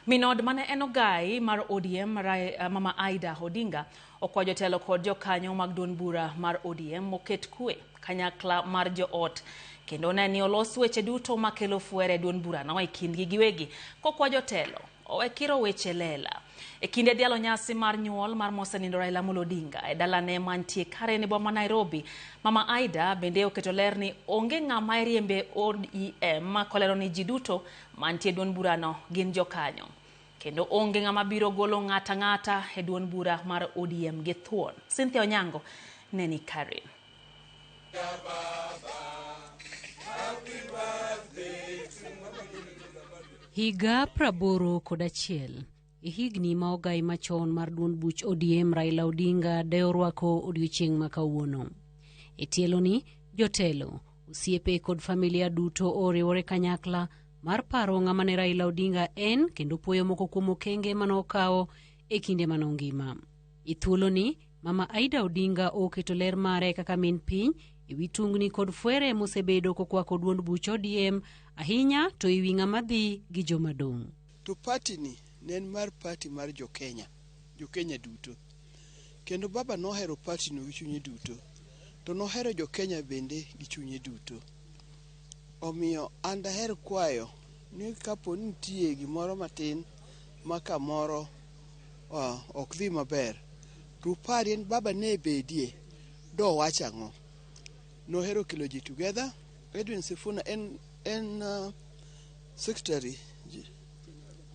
Minod mane enogai mar ODM Mama Odinga okwayo jotelo kod jokanyo mag duond bura mar ODM oket kwe kanyakla mar joot kendo ne ni olos weche duto makelo fuere duond bura no e kindgi giwegi kokwayo jotelo owekiro weche lela e kinde dialo nyasi mar nyuol mar mosenindo Raila Odinga e dalane mantie Karen boma Nairobi. Mama Aida bende oketo ler ni onge ng'ama riembe ODM kolero ni ji duto mantie duond bura no gin jokanyo kendo onge ng'ama biro golo ng'ata e duond bura mar ODM gi thuon. Cynthia Onyango neni Karen. Higa 81 higni ma ogai machon mar duond buch ODM Raila Odinga de orwako odiochieng' ma kawuono. E tielo ni jotelo, osiepe kod familia duto oriwore kanyakla mar paro ng'ama ne Raila Odinga en kendo puoyo moko kuom okenge manokawo e kinde manongima. E thuolo ni Mama Aida Odinga oketo ler mare kaka min piny ewi tungni kod fuere mosebedo kokwako duond buch ODM ahinya to ewi ng'ama dhi gi jomadong'. To party ni nen mar party mar jokenya duto. Kendo baba nohero party no gi chunye duto. To nohero jokenya bende gi chunye duto. Omiyo an daher kwayo ni kapo nitie gimoro matin ma kamoro ok dhi maber. To pari en baba ne bedie do wacho ang'o. Nohero kelo ji together. Sifuna en secretary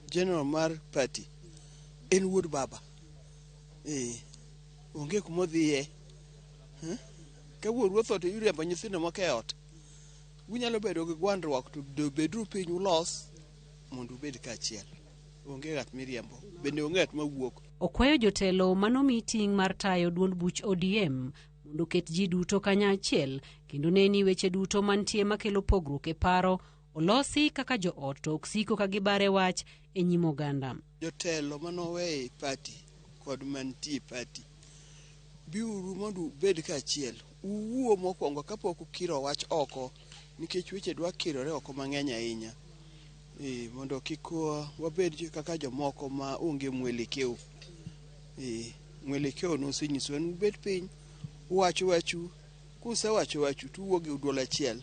general mar party. En wuod baba. Onge kuma dhiye. Ka wuod ruoth to yuriembo nyithindo moko e ot. Unyalo bedo gi gwandruok to bedru piny ulos mondo ubed kaachiel. Onge ng'at miriembo. Bende onge ng'at mawuok. Okwayo jotelo manomi ting' mar tayo duond buch ODM mondo ket ji duto kanyachiel kendo neni weche duto mantie makelo pogruok e paro olosi kaka joot to oksiko ka gibare wach e nyim oganda. Jotelo manowe party kod mantie party biuru mondo ubed kaachiel. Uwuo mokwongo kapok ukiro wach oko nikech weche dwa kirore oko mang'eny ahinya. Mondo kik wabed kaka jomoko ma onge mwelekeo. Mwelekeo no sinyiso en ubed piny uwacho wachu kusewacho wachu tuwuo gi duol achiel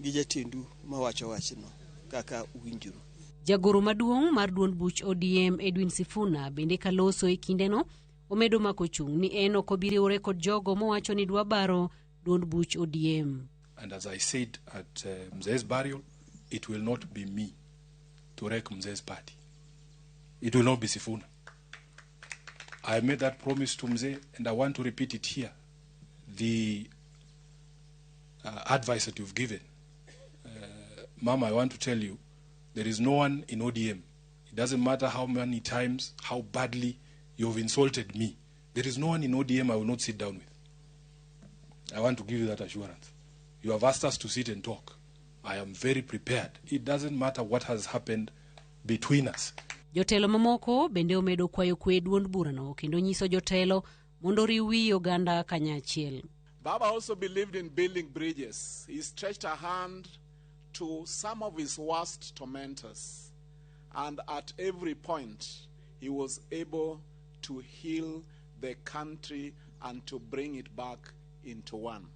gi jatendu mawacho wachno kaka uwinjuru. Jagoro maduong' mar duond buch ODM Sifuna bende kaloso e kindeno omedo mako chung' ni en ok obiriwore kod jogo mowacho ni dwa baro duond buch ODM. And as I said at Mzee's burial, it will not be me to wreck Mzee's party. It will not be Sifuna. I made that promise to Mzee and I want to repeat it here. The advice that you've given, Mama, I want to tell you, there is no one in ODM. It doesn't matter how many times, how badly you've insulted me. There is no one in ODM I will not sit down with. I want to give you that assurance. You have asked us to sit and talk. I am very prepared. It doesn't matter what has happened between us. Jotelo mamoko bende omedo kwayo kwe duond burano kendo nyiso jotelo mondo riwi oganda kanyachiel. Baba also believed in building bridges. He stretched a hand to some of his worst tormentors. And at every point, he was able to heal the country and to bring it back into one.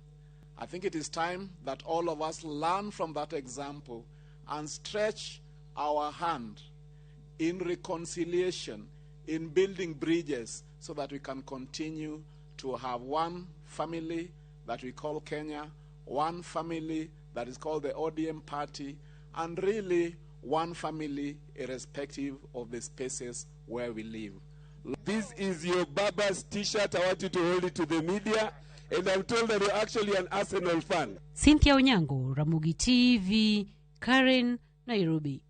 I think it is time that all of us learn from that example and stretch our hand in reconciliation, in building bridges, so that we can continue to have one family that we call Kenya, one family that is called the ODM party, and really one family irrespective of the spaces where we live. This is your Baba's t-shirt. I want you to hold it to the media. And I'm told that you're actually an Arsenal fan. Cynthia Onyango, Ramogi TV, Karen, Nairobi.